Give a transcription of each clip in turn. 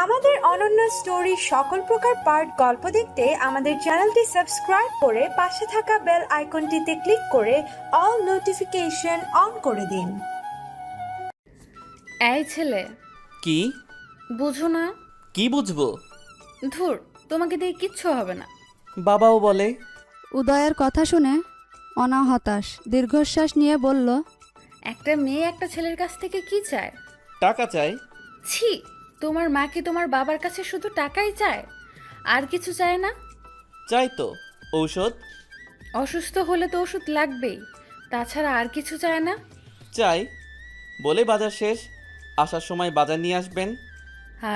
আমাদের অনন্য স্টোরি সকল প্রকার পার্ট গল্প দেখতে আমাদের চ্যানেলটি সাবস্ক্রাইব করে পাশে থাকা বেল আইকনটিতে ক্লিক করে অল নোটিফিকেশন অন করে দিন। এই ছেলে, কি বুঝো না? কি বুঝবো? ধুর, তোমাকে দিয়ে কিচ্ছু হবে না। বাবাও বলে। উদয়ের কথা শুনে অনা হতাশ দীর্ঘশ্বাস নিয়ে বলল, একটা মেয়ে একটা ছেলের কাছ থেকে কি চায়? টাকা চাই। ছি, তোমার মা কি তোমার বাবার কাছে শুধু টাকাই চায়, আর কিছু চায় না? চাই তো ঔষধ। অসুস্থ হলে তো ওষুধ লাগবেই, তাছাড়া আর কিছু চায় না? চাই বলে বাজার শেষ, আসার সময় বাজার নিয়ে আসবেন।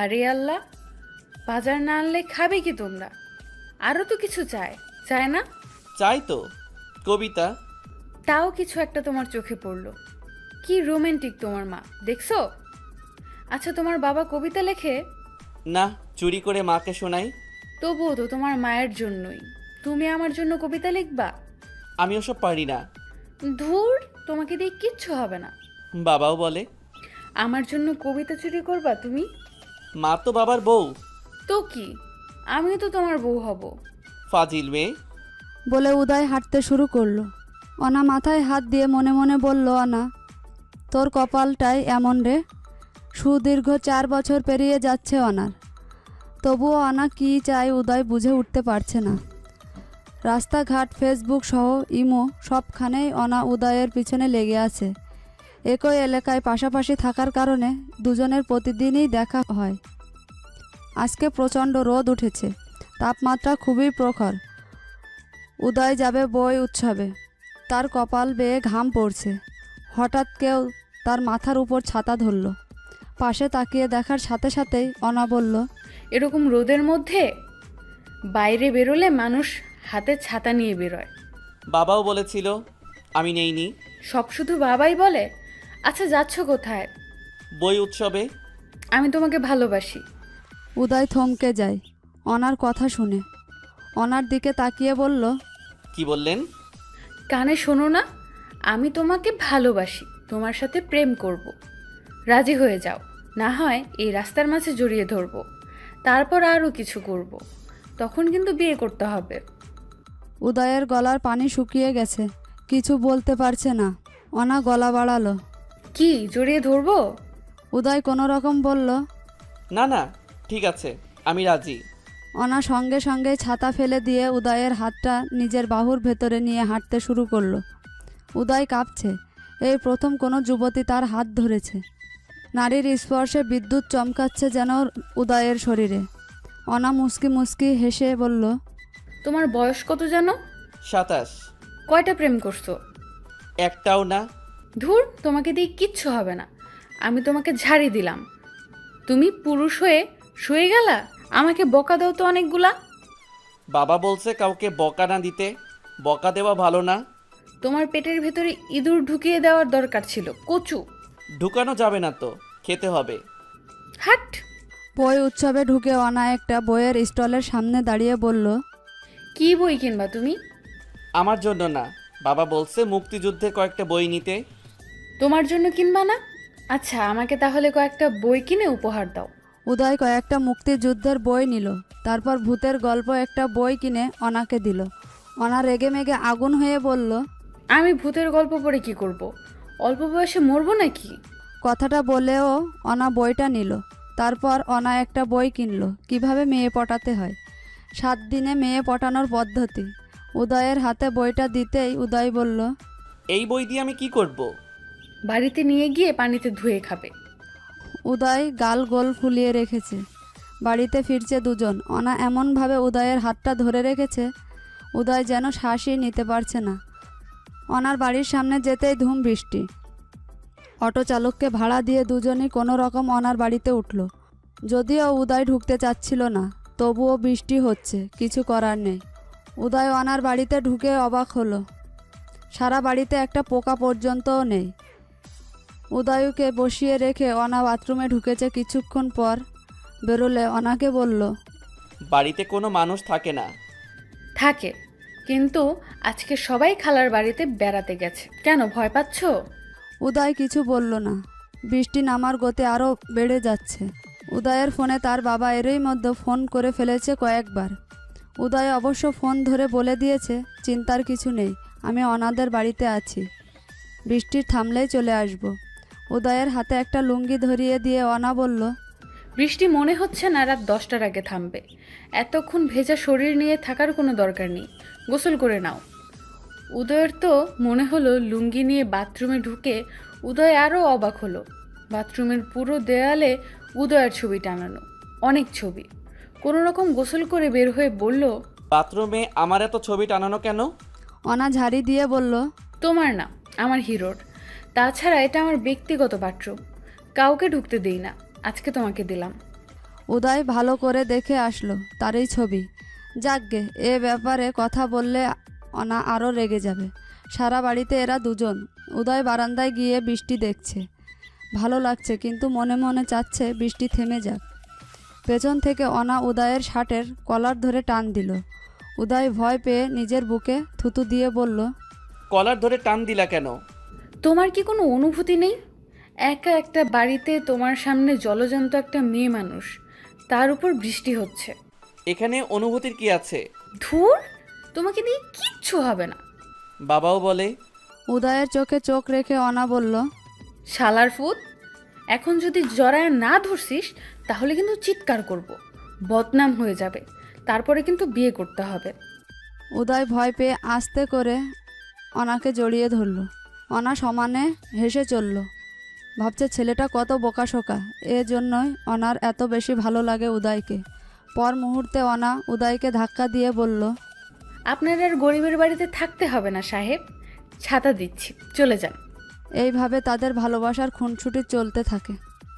আরে আল্লাহ, বাজার না আনলে খাবে কি তোমরা? আরও তো কিছু চায়, চায় না? চাই তো কবিতা। তাও কিছু একটা তোমার চোখে পড়লো। কি রোমান্টিক তোমার মা, দেখছো? আচ্ছা, তোমার বাবা কবিতা লেখে? না, চুরি করে মাকে শোনাই। তবুও তো তোমার মায়ের জন্যই। তুমি আমার জন্য কবিতা লিখবা? আমি ওসব পারি না। ধুর, তোমাকে দিয়ে কিচ্ছু হবে না। বাবাও বলে। আমার জন্য কবিতা চুরি করবা তুমি? মা তো বাবার বউ। তো কি, আমিও তো তোমার বউ হব। ফাজিল মেয়ে। বলে উদয় হাঁটতে শুরু করলো। অনা মাথায় হাত দিয়ে মনে মনে বলল, অনা, তোর কপালটাই এমন রে। সুদীর্ঘ 4 বছর পেরিয়ে যাচ্ছে অনার, তবুও অনা কী চায় উদয় বুঝে উঠতে পারছে না। রাস্তাঘাট, ফেসবুক সহ ইমো সবখানেই অনা উদয়ের পিছনে লেগে আছে। একই এলাকায় পাশাপাশি থাকার কারণে দুজনের প্রতিদিনই দেখা হয়। আজকে প্রচণ্ড রোদ উঠেছে, তাপমাত্রা খুবই প্রখর। উদয় যাবে বই উৎসবে, তার কপাল বেয়ে ঘাম পড়ছে। হঠাৎ কেউ তার মাথার উপর ছাতা ধরল। পাশে তাকিয়ে দেখার সাথে সাথেই অনা বলল, এরকম রোদের মধ্যে বাইরে বেরোলে মানুষ হাতে ছাতা নিয়ে বেরোয়। বাবাও বলেছিল, আমি নেইনি। সব শুধু বাবাই বলে? আচ্ছা, যাচ্ছ কোথায়? বই উৎসবে। আমি তোমাকে ভালোবাসি। উদয় থমকে যায় অনার কথা শুনে। অনার দিকে তাকিয়ে বলল, কি বললেন? কানে শোনো না? আমি তোমাকে ভালোবাসি, তোমার সাথে প্রেম করব। রাজি হয়ে যাও, না হয় এই রাস্তার মাঝে জড়িয়ে ধরবো, তারপর আরও কিছু করব। তখন কিন্তু বিয়ে করতে হবে। উদয়ের গলার পানি শুকিয়ে গেছে, কিছু বলতে পারছে না। অনা গলা বাড়ালো। কি, জড়িয়ে ধরবো? উদয় কোনো রকম বলল, না না, ঠিক আছে, আমি রাজি। অনা সঙ্গে সঙ্গে ছাতা ফেলে দিয়ে উদয়ের হাতটা নিজের বাহুর ভেতরে নিয়ে হাঁটতে শুরু করলো। উদয় কাঁপছে, এই প্রথম কোনো যুবতী তার হাত ধরেছে। নারীর স্পর্শে বিদ্যুৎ চমকাচ্ছে যেন উদয়ের শরীরে। অনা মুস্কি মুস্কি হেসে বলল, তোমার বয়স কত জানো? 27। কয়টা প্রেম করছো? একটাও না। ধুর, তোমাকে দিয়ে কিচ্ছু হবে না। আমি তোমাকে ঝাড়ি দিলাম, তুমি পুরুষ হয়ে শুয়ে গেলা। আমাকে বকা দাও তো অনেকগুলা। বাবা বলছে কাউকে বকা না দিতে। বকা দেওয়া ভালো না। তোমার পেটের ভেতরে ইঁদুর ঢুকিয়ে দেওয়ার দরকার ছিল, কচু। ঢুকানো যাবে না তো, খেতে হবে। হাট! বই উৎসবে ঢুকে অনা একটা বইয়ের স্টলের সামনে দাঁড়িয়ে বলল, কি বই কিনবা তুমি? আমার জন্য না, বাবা বলছে মুক্তিযুদ্ধের কয়েকটা বই নিতে। তোমার জন্য কিনবা না? আচ্ছা, আমাকে তাহলে কয়েকটা বই কিনে উপহার দাও। উদয় কয়েকটা মুক্তিযুদ্ধের বই নিল, তারপর ভূতের গল্প একটা বই কিনে অনাকে দিল। অনা রেগে মেগে আগুন হয়ে বলল, আমি ভূতের গল্প পড়ে কি করব? অল্প বয়সে মরবো নাকি? কথাটা বলেও অনা বইটা নিল। তারপর অনা একটা বই কিনল, কিভাবে মেয়ে পটাতে হয়, 7 দিনে মেয়ে পটানোর পদ্ধতি। উদয়ের হাতে বইটা দিতেই উদয় বলল, এই বই দিয়ে আমি কি করব? বাড়িতে নিয়ে গিয়ে পানিতে ধুয়ে খাবে। উদয় গাল গোল ফুলিয়ে রেখেছে। বাড়িতে ফিরছে দুজন। অনা এমনভাবে উদয়ের হাতটা ধরে রেখেছে, উদয় যেন শ্বাসই নিতে পারছে না। অনার বাড়ির সামনে যেতেই ধুম বৃষ্টি। অটো চালককে ভাড়া দিয়ে দুজনই কোনো রকম অনার বাড়িতে উঠল। যদিও উদয় ঢুকতে চাচ্ছিল না, তবুও বৃষ্টি হচ্ছে, কিছু করার নেই। উদয় অনার বাড়িতে ঢুকে অবাক হলো। সারা বাড়িতে একটা পোকা পর্যন্তও নেই। উদয়কে বসিয়ে রেখে অনা বাথরুমে ঢুকেছে। কিছুক্ষণ পর বেরোলে অনাকে বলল, বাড়িতে কোনো মানুষ থাকে না। থাকে, কিন্তু আজকে সবাই খালার বাড়িতে বেড়াতে গেছে। কেন, ভয় পাচ্ছো? উদয় কিছু বলল না। বৃষ্টি নামার গতি আরও বেড়ে যাচ্ছে। উদয়ের ফোনে তার বাবা এরই মধ্যে ফোন করে ফেলেছে কয়েকবার। উদয় অবশ্য ফোন ধরে বলে দিয়েছে চিন্তার কিছু নেই, আমি অনাদের বাড়িতে আছি, বৃষ্টির থামলেই চলে আসব। উদয়ের হাতে একটা লুঙ্গি ধরিয়ে দিয়ে অনা বলল, বৃষ্টি মনে হচ্ছে না রাত 10টার আগে থামবে। এতক্ষণ ভেজা শরীর নিয়ে থাকার কোনো দরকার নেই, গোসল করে নাও। উদয়ের তো মনে হলো লুঙ্গি নিয়ে বাথরুমে ঢুকে উদয় আরও অবাক হলো। বাথরুমের পুরো দেয়ালে উদয়ের ছবি টাঙানো, অনেক ছবি। কোনো রকম গোসল করে বের হয়ে বলল, বাথরুমে আমার এত ছবি টানানো কেন? অনা ঝাড়ি দিয়ে বলল, তোমার না, আমার হিরোর। তাছাড়া এটা আমার ব্যক্তিগত বাথরুম, কাউকে ঢুকতে দিই না, আজকে তোমাকে দিলাম। উদয় ভালো করে দেখে আসলো তারই ছবি। যাকগে, এ ব্যাপারে কথা বললে অনা আরও রেগে যাবে। সারা বাড়িতে এরা দুজন। উদয় বারান্দায় গিয়ে বৃষ্টি দেখছে, ভালো লাগছে, কিন্তু মনে মনে চাচ্ছে বৃষ্টি থেমে যাক। পেছন থেকে অনা উদয়ের শার্টের কলার ধরে টান দিল। উদয় ভয় পেয়ে নিজের বুকে থুতু দিয়ে বলল, কলার ধরে টান দিলা কেন? তোমার কি কোনো অনুভূতি নেই? একা একটা বাড়িতে তোমার সামনে জলজন্ত একটা মেয়ে মানুষ, তার উপর বৃষ্টি হচ্ছে। এখানে অনুভূতির কি আছে? ধুর, তোমাকে দিয়ে কিচ্ছু হবে না। বাবাও বলে। উদয়ের চোখে চোখ রেখে অনা বলল, শালার ফুত, এখন যদি জড়ায় না ধরছিস তাহলে কিন্তু চিৎকার করব, বদনাম হয়ে যাবে, তারপরে কিন্তু বিয়ে করতে হবে। উদয় ভয় পেয়ে আস্তে করে অনাকে জড়িয়ে ধরল। অনা সমানে হেসে চলল। ভাবছে ছেলেটা কত বোকাশোকা, জন্যই অনার এত বেশি ভালো লাগে উদয়কে। পর মুহূর্তে অনা উদয়কে ধাক্কা দিয়ে বলল, আপনার আর গরিবের বাড়িতে থাকতে হবে না সাহেব, ছাতা দিচ্ছি, চলে যান। এইভাবে তাদের ভালোবাসার খুনসুটি চলতে থাকে।